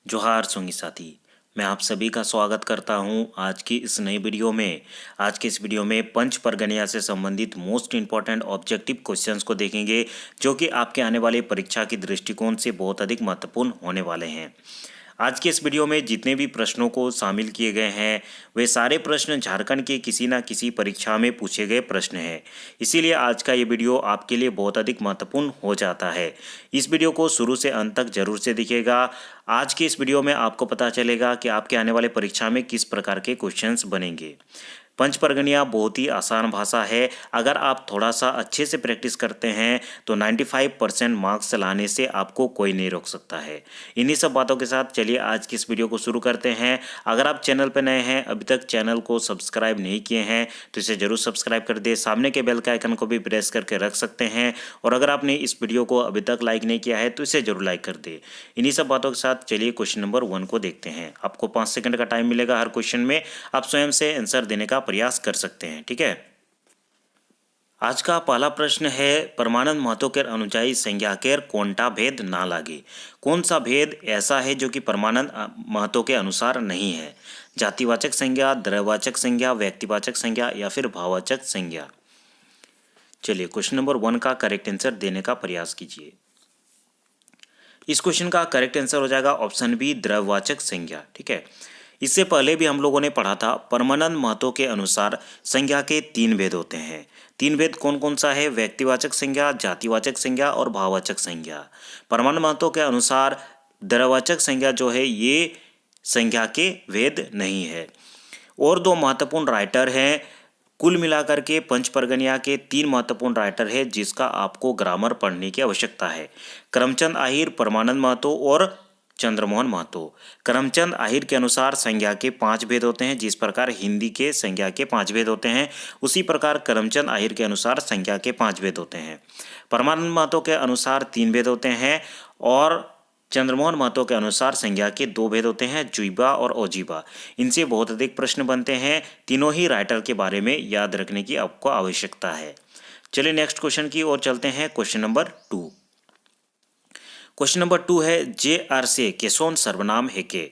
जोहार संगी साथी। मैं आप सभी का स्वागत करता हूं आज की इस नई वीडियो में। आज के इस वीडियो में पंच परगनिया से संबंधित मोस्ट इंपॉर्टेंट ऑब्जेक्टिव क्वेश्चंस को देखेंगे, जो कि आपके आने वाले परीक्षा के दृष्टिकोण से बहुत अधिक महत्वपूर्ण होने वाले हैं। आज के इस वीडियो में जितने भी प्रश्नों को शामिल किए गए हैं वे सारे प्रश्न झारखंड के किसी न किसी परीक्षा में पूछे गए प्रश्न हैं। इसीलिए आज का ये वीडियो आपके लिए बहुत अधिक महत्वपूर्ण हो जाता है। इस वीडियो को शुरू से अंत तक जरूर से देखिएगा। आज के इस वीडियो में आपको पता चलेगा कि आपके आने वाले परीक्षा में किस प्रकार के क्वेश्चंस बनेंगे। पंच परगनिया बहुत ही आसान भाषा है। अगर आप थोड़ा सा अच्छे से प्रैक्टिस करते हैं तो 95% मार्क्स लाने से आपको कोई नहीं रोक सकता है। इन्हीं सब बातों के साथ चलिए आज की इस वीडियो को शुरू करते हैं। अगर आप चैनल पर नए हैं, अभी तक चैनल को सब्सक्राइब नहीं किए हैं तो इसे जरूर सब्सक्राइब कर दे। सामने के बेल के आइकन को भी प्रेस करके रख सकते हैं। और अगर आपने इस वीडियो को अभी तक लाइक नहीं किया है तो इसे जरूर लाइक कर दे। इन्हीं सब बातों के साथ चलिए क्वेश्चन नंबर 1 को देखते हैं। आपको 5 सेकंड का टाइम मिलेगा हर क्वेश्चन में। आप स्वयं से आंसर देने का प्रयास कर सकते हैं, ठीक है। आज का पहला प्रश्न है, परमानंद महतो के अनुजाई संज्ञा केर कोनटा भेद ना लागे। कौन सा भेद ऐसा है जो कि परमानंद महतो के अनुसार नहीं है? जातिवाचक संज्ञा, द्रव्यवाचक संज्ञा, व्यक्तिवाचक संज्ञा या फिर भाववाचक संज्ञा। चलिए क्वेश्चन नंबर 1 का करेक्ट आंसर देने का प्रयास कीजिए। इस क्वेश्चन का करेक्ट आंसर हो जाएगा ऑप्शन बी, द्रव्यवाचक संज्ञा, ठीक है। इससे पहले भी हम लोगों ने पढ़ा था, परमानंद महतो के अनुसार संज्ञा के 3 भेद होते हैं। 3 भेद कौन कौन सा है? व्यक्तिवाचक संज्ञा, जातिवाचक संज्ञा और भाववाचक संज्ञा। परमानंद महतो के अनुसार द्रव्यवाचक संज्ञा जो है ये संज्ञा के भेद नहीं है। और 2 महत्वपूर्ण राइटर हैं। कुल मिलाकर के पंच परगनिया के 3 महत्वपूर्ण राइटर है जिसका आपको ग्रामर पढ़ने की आवश्यकता है। करमचंद आहिर, परमानंद महतो और चंद्रमोहन महतो। करमचंद आहिर के अनुसार संज्ञा के 5 भेद होते हैं। जिस प्रकार हिंदी के संज्ञा के 5 भेद होते हैं, उसी प्रकार करमचंद आहिर के अनुसार संज्ञा के 5 भेद होते हैं। परमानंद महतो के अनुसार 3 भेद होते हैं और चंद्रमोहन महतो के अनुसार संज्ञा के 2 भेद होते हैं, जुइबा और ओजीबा। इनसे बहुत अधिक प्रश्न बनते हैं। तीनों ही राइटर के बारे में याद रखने की आपको आवश्यकता है। चलिए नेक्स्ट क्वेश्चन की ओर चलते हैं। Question number 2। क्वेश्चन नंबर 2 है, जे आर से केसोन सर्वनाम है के।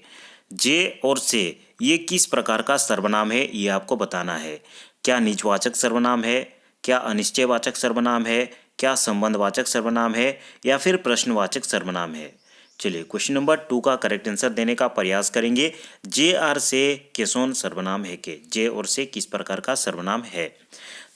जे और से ये किस प्रकार का सर्वनाम है ये आपको बताना है। क्या निजवाचक सर्वनाम है, क्या अनिश्चयवाचक सर्वनाम है, क्या संबंधवाचक सर्वनाम है या फिर प्रश्नवाचक सर्वनाम है। चलिए क्वेश्चन नंबर 2 का करेक्ट आंसर देने का प्रयास करेंगे। जे आर से केसोन सर्वनाम है के। जे और से किस प्रकार का सर्वनाम है?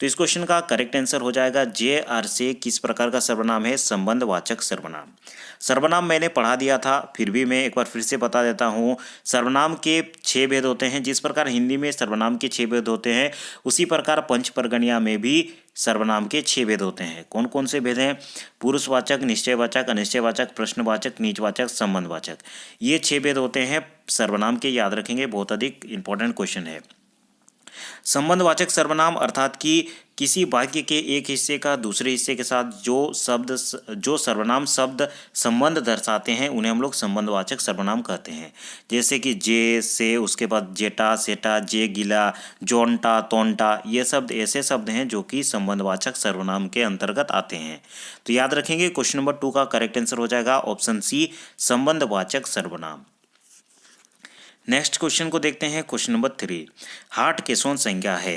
तो इस क्वेश्चन का करेक्ट आंसर हो जाएगा, जे आर से किस प्रकार का सर्वनाम है? संबंधवाचक सर्वनाम। सर्वनाम मैंने पढ़ा दिया था, फिर भी मैं एक बार फिर से बता देता हूँ। सर्वनाम के 6 भेद होते हैं। जिस प्रकार हिंदी में सर्वनाम के 6 भेद होते हैं, उसी प्रकार पंच परगनिया में भी सर्वनाम के 6 भेद होते हैं। कौन कौन से भेद हैं? पुरुषवाचक, निश्चयवाचक, अनिश्चयवाचक, प्रश्नवाचक, निजवाचक, संबंधवाचक। ये 6 भेद होते हैं सर्वनाम के, याद रखेंगे, बहुत अधिक इंपॉर्टेंट क्वेश्चन है। संबंधवाचक सर्वनाम अर्थात कि किसी वाक्य के एक हिस्से का दूसरे हिस्से के साथ जो सर्वनाम शब्द संबंध दर्शाते हैं उन्हें हम लोग संबंधवाचक सर्वनाम कहते हैं। जैसे कि जे, से, उसके बाद जेटा, सेटा, जे गिला, जोंटा, तोंटा, ये शब्द ऐसे शब्द हैं जो कि संबंधवाचक सर्वनाम के अंतर्गत आते हैं। तो याद रखेंगे क्वेश्चन नंबर 2 का करेक्ट आंसर हो जाएगा ऑप्शन सी, संबंधवाचक सर्वनाम। नेक्स्ट क्वेश्चन को देखते हैं। क्वेश्चन नंबर 3, हाट केसोन संज्ञा है।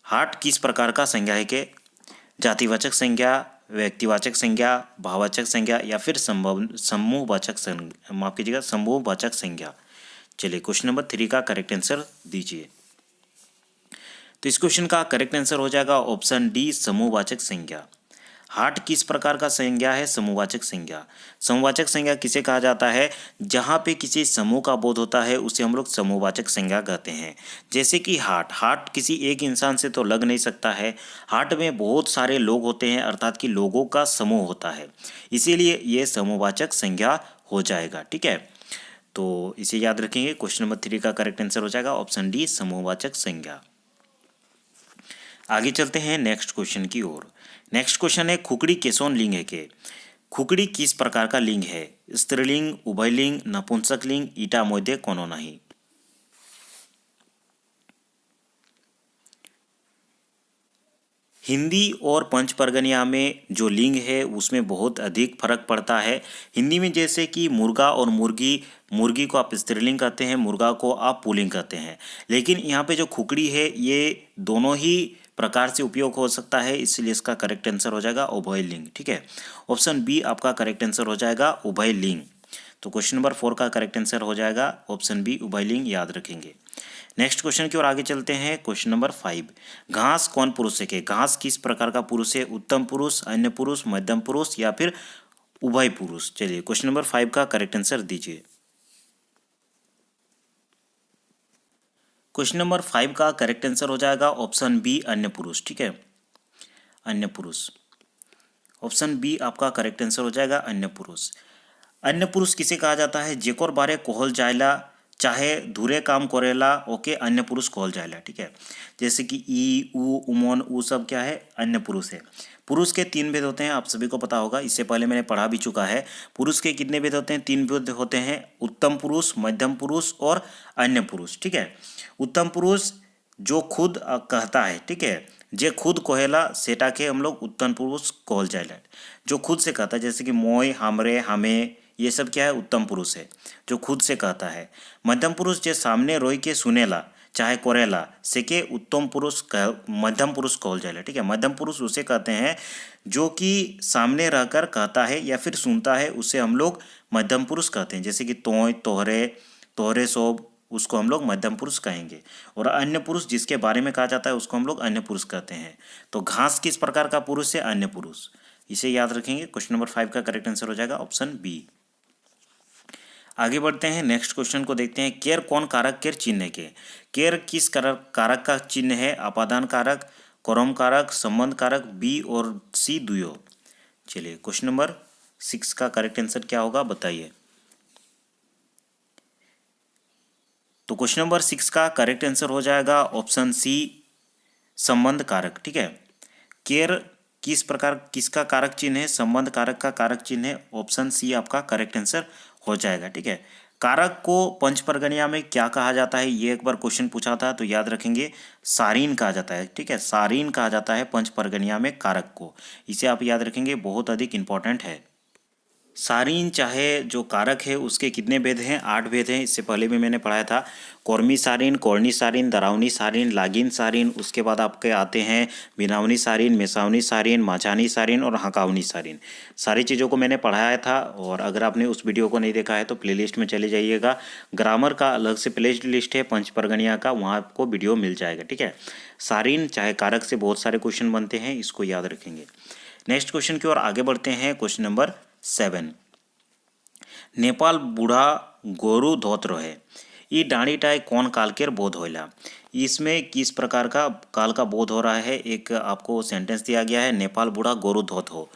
हाट किस प्रकार का संज्ञा है के? जातिवाचक संज्ञा, व्यक्तिवाचक संज्ञा, भाववाचक संज्ञा या फिर समूहवाचक संज्ञा, माफ कीजिएगा, समूहवाचक संज्ञा। चलिए क्वेश्चन नंबर 3 का करेक्ट आंसर दीजिए। तो इस क्वेश्चन का करेक्ट आंसर हो जाएगा ऑप्शन डी, समूहवाचक संज्ञा। हाट किस प्रकार का संज्ञा है? समूहवाचक संज्ञा। समूहवाचक संज्ञा किसे कहा जाता है? जहाँ पे किसी समूह का बोध होता है उसे हम लोग समूहवाचक संज्ञा कहते हैं। जैसे कि हाट, हाट किसी एक इंसान से तो लग नहीं सकता है। हाट में बहुत सारे लोग होते हैं, अर्थात कि लोगों का समूह होता है, इसीलिए ये समूहवाचक संज्ञा हो जाएगा, ठीक है। तो इसे याद रखेंगे। क्वेश्चन नंबर 3 का करेक्ट आंसर हो जाएगा ऑप्शन डी, समूहवाचक संज्ञा। आगे चलते हैं नेक्स्ट क्वेश्चन की ओर। नेक्स्ट क्वेश्चन है, खुकड़ी केसोन लिंग है के। खुकड़ी किस प्रकार का लिंग है? स्त्रीलिंग, उभयलिंग, नपुंसक लिंग, ईटा मोदे कोनो नहीं। हिंदी और पंच परगनिया में जो लिंग है उसमें बहुत अधिक फर्क पड़ता है। हिंदी में जैसे कि मुर्गा और मुर्गी, मुर्गी को आप स्त्रीलिंग कहते हैं, मुर्गा को आप पुल्लिंग कहते हैं। लेकिन यहाँ पे जो खुकड़ी है ये दोनों ही प्रकार से उपयोग हो सकता है, इसलिए इसका करेक्ट आंसर हो जाएगा उभयलिंग। ठीक है, ऑप्शन बी आपका करेक्ट आंसर हो जाएगा उभयलिंग। तो क्वेश्चन नंबर 4 का करेक्ट आंसर हो जाएगा ऑप्शन बी उभयलिंग, याद रखेंगे। नेक्स्ट क्वेश्चन की ओर आगे चलते हैं। क्वेश्चन नंबर 5, घास कौन पुरुष है के? घास किस प्रकार का पुरुष है? उत्तम पुरुष, अन्य पुरुष, मध्यम पुरुष या फिर उभय पुरुष? चलिए क्वेश्चन नंबर 5 का करेक्ट आंसर दीजिए। क्वेश्चन नंबर 5 का करेक्ट आंसर हो जाएगा ऑप्शन बी अन्य पुरुष। ठीक है, अन्य पुरुष, ऑप्शन बी आपका करेक्ट आंसर हो जाएगा अन्य पुरुष। अन्य पुरुष किसे कहा जाता है? जेकोर बारे कोहल जायला चाहे धुरे काम करेला ओके अन्य पुरुष कोहल जायला। ठीक है, जैसे कि ई उ उमोन उ सब क्या है? अन्य पुरुष है। पुरुष के 3 भेद होते हैं, आप सभी को पता होगा, इससे पहले मैंने पढ़ा भी चुका है। पुरुष के कितने भेद होते हैं? 3 भेद होते हैं, उत्तम पुरुष, मध्यम पुरुष और अन्य पुरुष। ठीक है, उत्तम पुरुष जो खुद कहता है, ठीक है, जे खुद कहेला सेटा के हम लोग उत्तम पुरुष कहल जाएला। जो खुद से कहता है जैसे कि मोय, हमरे, हमें, ये सब क्या है? उत्तम पुरुष है, जो खुद से कहता है। मध्यम पुरुष जे सामने रोई के सुनेला चाहे करेला से के उत्तम पुरुष मध्यम पुरुष कहल जाएला। ठीक है, मध्यम पुरुष उसे कहते हैं जो कि सामने रहकर कहता है या फिर सुनता है, उसे हम लोग मध्यम पुरुष कहते हैं। जैसे कि तोय, तोहरे, तोहरे सोब, उसको हम लोग मध्यम पुरुष कहेंगे। और अन्य पुरुष जिसके बारे में कहा जाता है उसको हम लोग अन्य पुरुष कहते हैं। तो घास किस प्रकार का पुरुष है? अन्य पुरुष, इसे याद रखेंगे। क्वेश्चन नंबर 5 का करेक्ट आंसर हो जाएगा ऑप्शन बी। आगे बढ़ते हैं, नेक्स्ट क्वेश्चन को देखते हैं। केर कौन कारक केर चिन्ह के? केर किस कारक का चिन्ह है? अपादान कारक, क्रम कारक, संबंध कारक, बी और सी दुयो। चलिए क्वेश्चन नंबर 6 का करेक्ट आंसर क्या होगा बताइए। तो क्वेश्चन नंबर 6 का करेक्ट आंसर हो जाएगा ऑप्शन सी संबंध कारक। ठीक है, केर किस प्रकार किसका कारक चिन्ह है? संबंध कारक का कारक चिन्ह है। ऑप्शन सी आपका करेक्ट आंसर हो जाएगा। ठीक है, कारक को पंच परगनिया में क्या कहा जाता है? ये एक बार क्वेश्चन पूछा था, तो याद रखेंगे सारीन कहा जाता है। ठीक है, सारीन कहा जाता है पंच परगनिया में कारक को, इसे आप याद रखेंगे, बहुत अधिक इंपॉर्टेंट है। सारीन चाहे जो कारक है उसके कितने भेद हैं? 8 भेद हैं, इससे पहले भी मैंने पढ़ाया था। कौर्मी सारीन, कौर्णी सारीन, दरावनी सारीन, लागिन सारीन, उसके बाद आपके आते हैं बिनावनी सारीन, मेसावनी सारीन, माचानी सारीन और हकावनी सारीन। सारी चीज़ों को मैंने पढ़ाया था, और अगर आपने उस वीडियो को नहीं देखा है तो प्लेलिस्ट में चले जाइएगा। ग्रामर का अलग से प्ले लिस्ट है पंच परगनिया का, वहाँ आपको वीडियो मिल जाएगा। ठीक है, सारीन चाहे कारक से बहुत सारे क्वेश्चन बनते हैं, इसको याद रखेंगे। नेक्स्ट क्वेश्चन की ओर आगे बढ़ते हैं। क्वेश्चन नंबर 7, नेपाल बूढ़ा गोरु धोत रहे, ई डाँडीटाय कौन काल केर बोध होइला? इसमें किस प्रकार का काल का बोध हो रहा है? एक आपको सेंटेंस दिया गया है, नेपाल बूढ़ा गोरु धोत हो,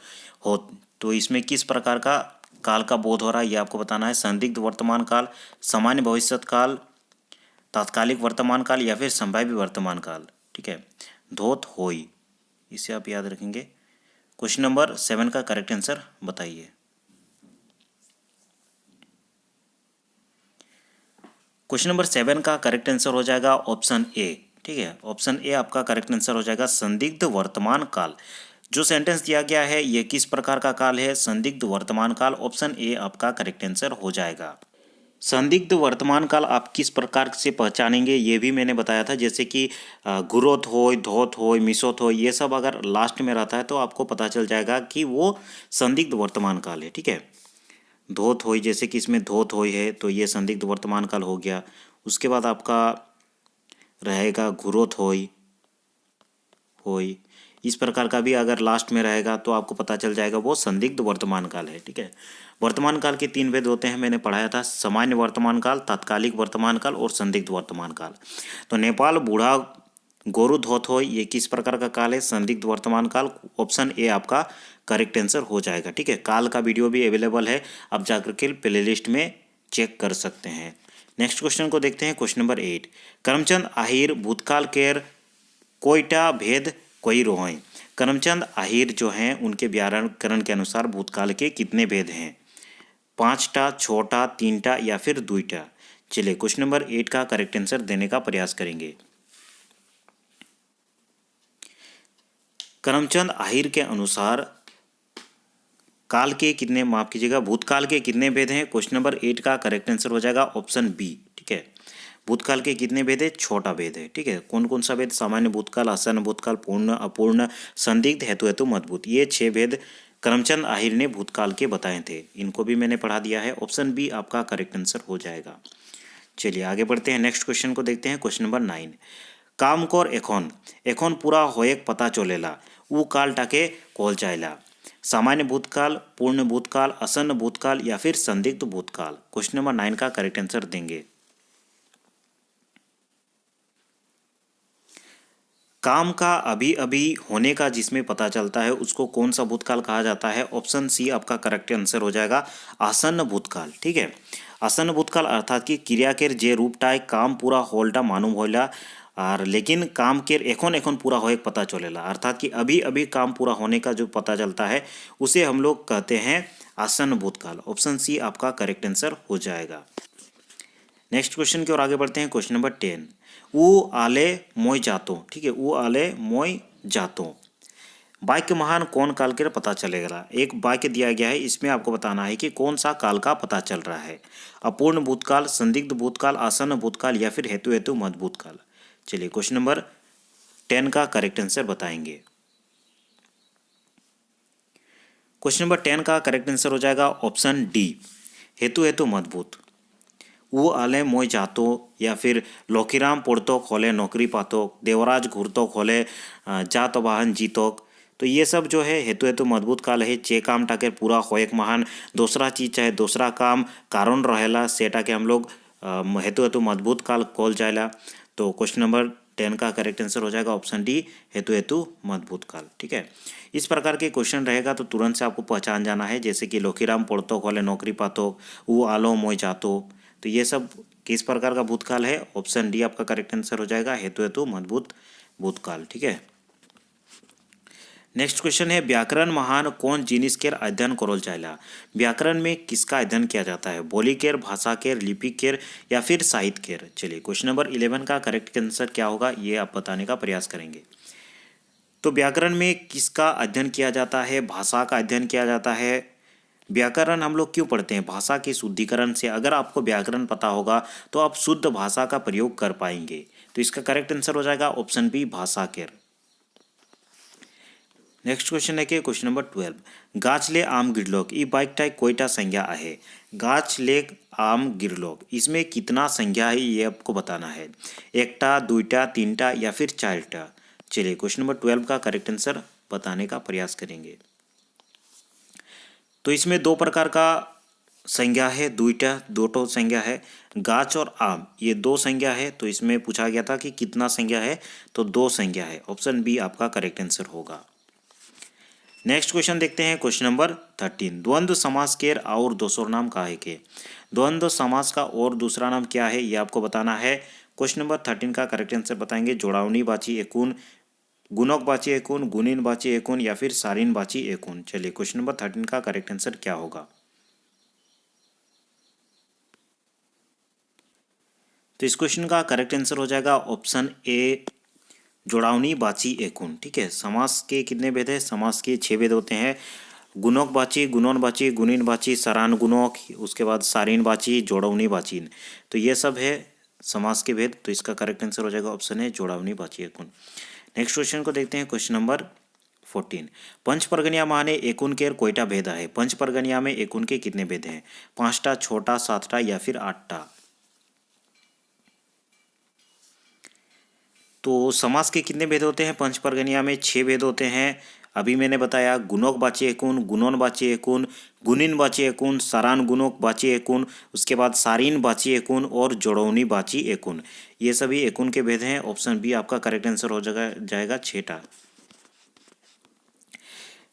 तो इसमें किस प्रकार का काल का बोध हो रहा है ये आपको बताना है। संदिग्ध वर्तमान काल, सामान्य भविष्यत काल, तात्कालिक वर्तमान काल या फिर संभाव्य वर्तमान काल। ठीक है, धोत होई, इसे आप याद रखेंगे। क्वेश्चन नंबर 7 का करेक्ट आंसर बताइए। क्वेश्चन नंबर 7 का करेक्ट आंसर हो जाएगा ऑप्शन ए। ठीक है, ऑप्शन ए आपका करेक्ट आंसर हो जाएगा, संदिग्ध वर्तमान काल। जो सेंटेंस दिया गया है ये किस प्रकार का काल है? संदिग्ध वर्तमान काल, ऑप्शन ए आपका करेक्ट आंसर हो जाएगा। संदिग्ध वर्तमान काल आप किस प्रकार से पहचानेंगे ये भी मैंने बताया था, जैसे कि गुरोत हो, धोत हो, मिसोत हो, ये सब अगर लास्ट में रहता है तो आपको पता चल जाएगा कि वो संदिग्ध वर्तमान काल है। ठीक है, धोत होई, जैसे कि इसमें धोत होई है तो ये संदिग्ध वर्तमान काल हो गया। उसके बाद आपका रहेगा घुरोत होई, होई, इस प्रकार का भी अगर लास्ट में रहेगा तो आपको पता चल जाएगा वो संदिग्ध वर्तमान काल है। ठीक है, वर्तमान काल के 3 भेद होते हैं, मैंने पढ़ाया था, सामान्य वर्तमान काल, तात्कालिक वर्तमान काल और संदिग्ध वर्तमान काल। तो नेपाल बूढ़ा गोरु धोत हो ये किस प्रकार का काल है? संदिग्ध वर्तमान काल, ऑप्शन ए आपका करेक्ट आंसर हो जाएगा। ठीक है, काल का वीडियो भी अवेलेबल है, आप जाकर के प्लेलिस्ट में चेक कर सकते हैं। नेक्स्ट क्वेश्चन को देखते हैं। क्वेश्चन नंबर 8, करमचंद आहिर भूतकाल केर कोईटा भेद कोई रोहें? करमचंद आहिर जो हैं उनके व्याकरण के अनुसार भूतकाल के कितने भेद हैं? 5टा, 6टा, 3टा या फिर 2टा? चलिए क्वेश्चन नंबर 8 का करेक्ट आंसर देने का प्रयास करेंगे। करमचंद आहिर के अनुसार काल के कितने, माफ कीजिएगा, भूतकाल के कितने भेद हैं? क्वेश्चन नंबर 8 का करेक्ट आंसर हो जाएगा ऑप्शन बी। ठीक है, भूतकाल के कितने भेद है? छोटा भेद है। ठीक है, कौन कौन सा भेद? सामान्य भूतकाल, आसन्न भूतकाल, पूर्ण, अपूर्ण, संदिग्ध, हेतु हेतु, मजबूत। ये 6 भेद करमचंद आहिर ने भूतकाल के बताए थे। इनको भी मैंने पढ़ा दिया है। ऑप्शन बी आपका करेक्ट आंसर हो जाएगा। चलिए आगे बढ़ते हैं, नेक्स्ट क्वेश्चन को देखते हैं। क्वेश्चन नंबर 9, काम कर एखन एखन पूरा होएक पता चलेला उ कालटाके कहल जाएला। सामान्य भूतकाल, पूर्ण भूतकाल, आसन्न भूतकाल या फिर संदिग्ध भूतकाल। क्वेश्चन नंबर 9 का करेक्ट आंसर देंगे। काम का अभी अभी होने का जिसमें पता चलता है उसको कौन सा भूतकाल कहा जाता है? ऑप्शन सी आपका करेक्ट आंसर हो जाएगा आसन्न भूतकाल। ठीक है, आसन्न भूतकाल अर्थात कि क्रिया केर जे रूपटाय काम पूरा होल्टा मालूम होला और लेकिन काम केर एखन एखन पूरा होए पता चलेला, अर्थात कि अभी अभी काम पूरा होने का जो पता चलता है उसे हम लोग कहते हैं आसन्न भूतकाल। ऑप्शन सी आपका करेक्ट आंसर हो जाएगा। नेक्स्ट क्वेश्चन की ओर आगे बढ़ते हैं। क्वेश्चन नंबर 10, ऊ आले मोय जातो। ठीक है, ऊ आले मोय जातो, वाक्य महान कौन काल के पता चलेगा? एक वाक्य दिया गया है, इसमें आपको बताना है कि कौन सा काल का पता चल रहा है। अपूर्ण भूतकाल, संदिग्ध भूतकाल, आसन्न भूतकाल या फिर हेतु हेतु मध्य भूतकाल। चलिए क्वेश्चन नंबर 10 का करेक्ट आंसर बताएंगे। क्वेश्चन नंबर 10 का करेक्ट आंसर हो जाएगा ऑप्शन डी, हेतु हेतु मजबूत। वो आले मोय जातो या फिर लोकीराम पड़तोक होले नौकरी पातोक, देवराज घूरतोक होले जात वाहन जीतोक। तो ये सब जो है हेतु हेतु मजबूत काल है। जे काम टाके पूरा होएक महान दूसरा चीज चाहे दूसरा काम कारण रहेला सेटा के हम लोग हेतु हेतु मजबूत काल कहल जाएला। तो क्वेश्चन नंबर 10 का करेक्ट आंसर हो जाएगा ऑप्शन डी, हेतु हेतु मजबूत काल। ठीक है, इस प्रकार के क्वेश्चन रहेगा तो तुरंत से आपको पहचान जाना है, जैसे कि लोकीराम पड़तोक होले नौकरी पातोक, वो आलो मोय जातो। तो ये सब किस प्रकार का भूतकाल है? ऑप्शन डी आपका करेक्ट आंसर हो जाएगा, हेतु हेतु मजबूत भूतकाल। ठीक है, नेक्स्ट क्वेश्चन है, व्याकरण महान कौन जिनिस केर अध्ययन करल जाएला? व्याकरण में किसका अध्ययन किया जाता है? बोली केर, भाषा केर, लिपि केर या फिर साहित्य केर। चलिए क्वेश्चन नंबर 11 का करेक्ट आंसर क्या होगा ये आप बताने का प्रयास करेंगे। तो व्याकरण में किसका अध्ययन किया जाता है? भाषा का अध्ययन किया जाता है। व्याकरण हम लोग क्यों पढ़ते हैं? भाषा के शुद्धिकरण से। अगर आपको व्याकरण पता होगा तो आप शुद्ध भाषा का प्रयोग कर पाएंगे। तो इसका करेक्ट आंसर हो जाएगा ऑप्शन बी, भाषा केर। नेक्स्ट क्वेश्चन है कि क्वेश्चन नंबर 12, गाछले आम गिरलोक ई बाइकटाय कोईटा संज्ञा है? गाछले आम गिरलोक इसमें कितना संज्ञा है ये आपको बताना है। एकटा, दुईटा, तीनटा या फिर चारटा। चलिए क्वेश्चन नंबर 12 का करेक्ट आंसर बताने का प्रयास करेंगे। तो इसमें दो प्रकार का संज्ञा है, दुईटा दो तो संज्ञा है, गाछ और आम ये दो संज्ञा है। तो इसमें पूछा गया था कि कितना संज्ञा है, तो दो संज्ञा है। ऑप्शन बी आपका करेक्ट आंसर होगा। नेक्स्ट क्वेश्चन देखते हैं, क्वेश्चन नंबर 13, द्वंद्व समास केर और दूसरा नाम का है के? द्वंद्व समास का और दूसरा नाम क्या है ये आपको बताना है। क्वेश्चन नंबर 13 का करेक्ट आंसर बताएंगे। जोड़ावनी बाची एकुन, गुणक बाची एकुन, गुणिन बाची एकुन या फिर सारिन बाची एकुन। चलिए क्वेश्चन नंबर 13 का करेक्ट आंसर क्या होगा? तो इस क्वेश्चन का करेक्ट आंसर हो जाएगा ऑप्शन ए, जोड़ावनी बाची एकुन। ठीक है, समास के कितने भेद है? समास के 6 भेद होते हैं। गुणक बाची, गुणन बाची, गुणिन बाची, सरान गुणक, उसके बाद सारिन बाची, जोड़ावनी बाचीन। तो ये सब है समास के भेद। तो इसका करेक्ट आंसर हो जाएगा ऑप्शन है, जोड़ावनी बाची एकुन। नेक्स्ट क्वेश्चन को देखते हैं, क्वेश्चन नंबर 14, पंच परगनिया माने एकुन केर कोईटा भेद है? पंच परगनिया में एकुन के कितने भेद हैं? 5टा, 6टा, 7टा या फिर 8टा। तो समास के कितने भेद होते हैं? पंच परगनिया में 6 भेद होते हैं। अभी मैंने बताया गुणक बाची एकुन, गुणन बाची एकुन, गुणिन बाची एकुन, सरान गुणक बाची एकुन, उसके बाद सारिन बाची एकुन और जोड़ौनी बाची एकुन। ये सभी एकुन के भेद हैं। ऑप्शन बी आपका करेक्ट आंसर हो जाएगा 6टा।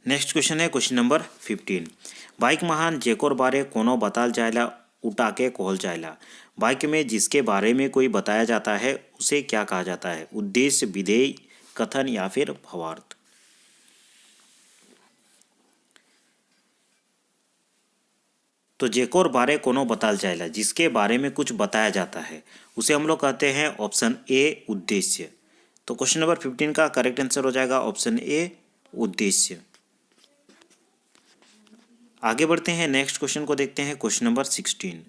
नेक्स्ट क्वेश्चन है क्वेश्चन नंबर 15, बाइक महान जेकोर बारे कोनो बताल जायला उटाके कहल जायला? वाक्य में जिसके बारे में कोई बताया जाता है उसे क्या कहा जाता है? उद्देश्य, विधेय, कथन या फिर भावार्थ। तो जेकोर बारे कोनो बताल जायला, जिसके बारे में कुछ बताया जाता है उसे हम लोग कहते हैं ऑप्शन ए, उद्देश्य। तो क्वेश्चन नंबर 15 का करेक्ट आंसर हो जाएगा ऑप्शन ए, उद्देश्य। आगे बढ़ते हैं, नेक्स्ट क्वेश्चन को देखते हैं। क्वेश्चन नंबर 16,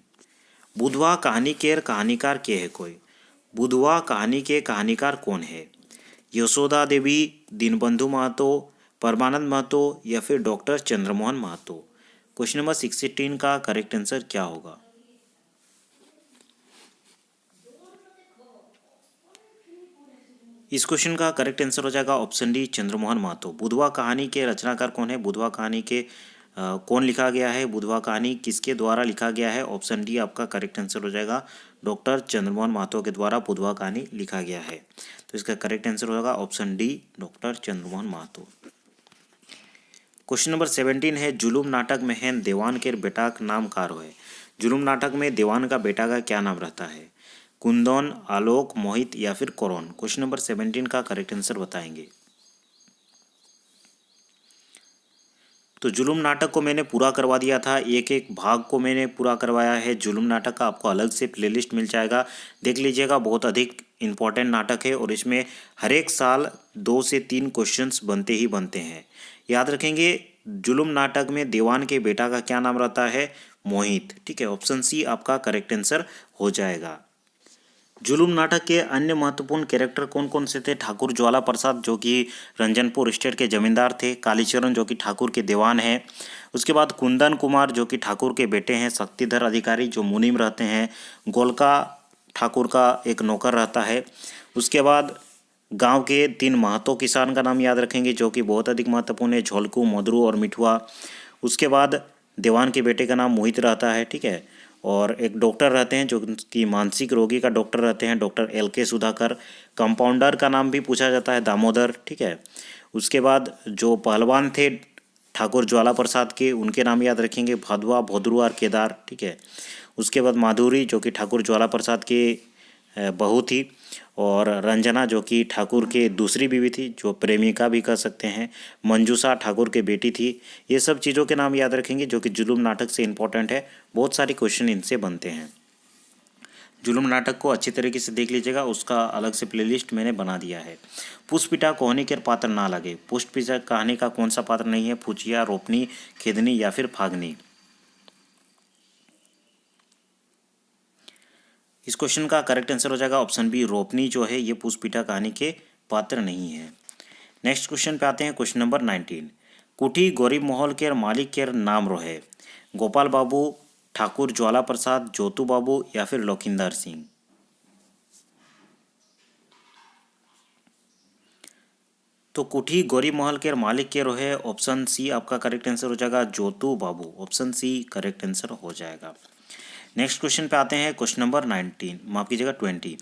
बुधवा कहानी केर कहानीकार के है कोई। बुधवा कहानी के कहानीकार कौन है? यशोदा देवी, दीनबंधु महतो, परमानंद महतो या फिर doctor Chandramohan Mahato. Question number 16 का करेक्ट आंसर क्या होगा? इस क्वेश्चन का करेक्ट आंसर हो जाएगा ऑप्शन डी, चंद्रमोहन महतो। बुधवा कहानी के रचनाकार कौन है? बुधवा कहानी के कौन लिखा गया है? बुधवा कहानी किसके द्वारा लिखा गया है? ऑप्शन डी आपका करेक्ट आंसर हो जाएगा, डॉक्टर चंद्रमोहन महतो के द्वारा बुधवा कहानी लिखा गया है। तो इसका करेक्ट आंसर होगा option D, doctor Chandramohan Mahato. Question number 17 है, जुलूम नाटक में हैं देवान के बेटा का नाम कार है। जुलूम नाटक में देवान का बेटा का क्या नाम रहता है? कुंदन, आलोक, मोहित या फिर कौरन। क्वेश्चन नंबर 17 का करेक्ट आंसर बताएंगे। तो जुलूम नाटक को मैंने पूरा करवा दिया था, एक एक भाग को मैंने पूरा करवाया है। जुलूम नाटक का आपको अलग से प्लेलिस्ट मिल जाएगा, देख लीजिएगा। बहुत अधिक इम्पॉर्टेंट नाटक है और इसमें हर एक साल 2 से 3 क्वेश्चंस बनते ही बनते हैं। याद रखेंगे, जुलूम नाटक में देवान के बेटा का क्या नाम रहता है? मोहित। ठीक है, ऑप्शन सी आपका करेक्ट आंसर हो जाएगा। जुलूम नाटक के अन्य महत्वपूर्ण कैरेक्टर कौन कौन से थे? ठाकुर ज्वाला प्रसाद जो कि रंजनपुर स्टेट के जमींदार थे, कालीचरण जो कि ठाकुर के दीवान हैं, उसके बाद कुंदन कुमार जो कि ठाकुर के बेटे हैं, शक्तिधर अधिकारी जो मुनीम रहते हैं, गोलका ठाकुर का एक नौकर रहता है, उसके बाद गांव के 3 महतो किसान का नाम याद रखेंगे जो कि बहुत अधिक महत्वपूर्ण है, झोलकू, मधुरू और मिठुआ। उसके बाद दीवान के बेटे का नाम मोहित रहता है। ठीक है, और एक डॉक्टर रहते हैं जो कि मानसिक रोगी का डॉक्टर रहते हैं, डॉक्टर LK सुधाकर। कंपाउंडर का नाम भी पूछा जाता है, दामोदर। ठीक है, उसके बाद जो पहलवान थे ठाकुर ज्वाला प्रसाद के, उनके नाम याद रखेंगे, भदवा, भोदरू और केदार। ठीक है, उसके बाद माधुरी जो कि ठाकुर ज्वाला प्रसाद के बहू थी, और रंजना जो कि ठाकुर के दूसरी बीवी थी, जो प्रेमिका भी कह सकते हैं, मंजूषा ठाकुर के बेटी थी। ये सब चीज़ों के नाम याद रखेंगे जो कि जुलूम नाटक से इम्पोर्टेंट है, बहुत सारे क्वेश्चन इनसे बनते हैं। जुलूम नाटक को अच्छी तरीके से देख लीजिएगा, उसका अलग से प्लेलिस्ट मैंने बना दिया है। पुष्पिता कोहनी के पात्र ना लगे। पुष्पिता कहानी का कौन सा पात्र नहीं है? फुचिया, रोपनी, खेदनी या फिर फागनी। इस क्वेश्चन का करेक्ट आंसर हो जाएगा ऑप्शन बी, रोपनी जो है ये पुष्पिता कहानी के पात्र नहीं है। नेक्स्ट क्वेश्चन पे आते हैं, क्वेश्चन नंबर 19, कुठी गरीब महल के मालिक के नाम रहे। गोपाल बाबू, ठाकुर ज्वाला प्रसाद, जोतू बाबू या फिर लखींदर सिंह। तो कुठी गरीब महल के मालिक के रहे, ऑप्शन सी आपका करेक्ट आंसर हो जाएगा, जोतू बाबू। ऑप्शन सी करेक्ट आंसर हो जाएगा। नेक्स्ट क्वेश्चन पे आते हैं, क्वेश्चन नंबर 19, माफ कीजिएगा 20,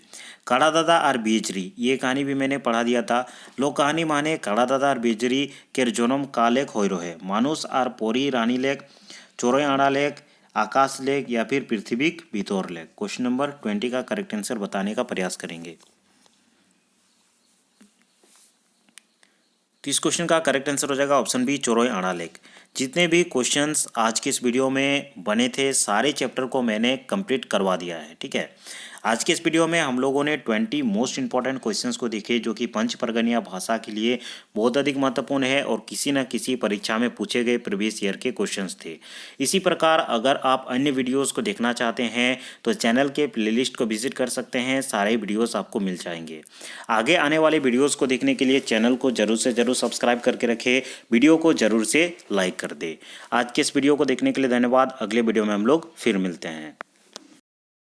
काड़ा दादा और बेजरी। ये कहानी भी मैंने पढ़ा दिया था। लोक कहानी माने काड़ा दादा और बेजरी के जन्म का लेख हो रहे, मानुष और पोरी रानी लेख, चोरोई आड़ा लेख, आकाश लेख या फिर पृथ्वी भीतर लेख। क्वेश्चन नंबर 20 का करेक्ट आंसर बताने का प्रयास करेंगे। तो इस क्वेश्चन का करेक्ट आंसर हो जाएगा ऑप्शन बी, चोरोई आड़ा लेख। जितने भी क्वेश्चंस आज के इस वीडियो में बने थे, सारे चैप्टर को मैंने कंप्लीट करवा दिया है। ठीक है, आज के इस वीडियो में हम लोगों ने 20 मोस्ट इंपॉर्टेंट क्वेश्चंस को देखे जो कि पंच परगनिया भाषा के लिए बहुत अधिक महत्वपूर्ण है और किसी न किसी परीक्षा में पूछे गए प्रीवियस ईयर के क्वेश्चंस थे। इसी प्रकार अगर आप अन्य वीडियोज़ को देखना चाहते हैं तो चैनल के प्लेलिस्ट को विजिट कर सकते हैं, सारे वीडियोज़ आपको मिल जाएंगे। आगे आने वाले वीडियोज़ को देखने के लिए चैनल को जरूर से जरूर सब्सक्राइब करके रखें, वीडियो को जरूर से लाइक कर दे। आज के इस वीडियो को देखने के लिए धन्यवाद। अगले वीडियो में हम लोग फिर मिलते हैं।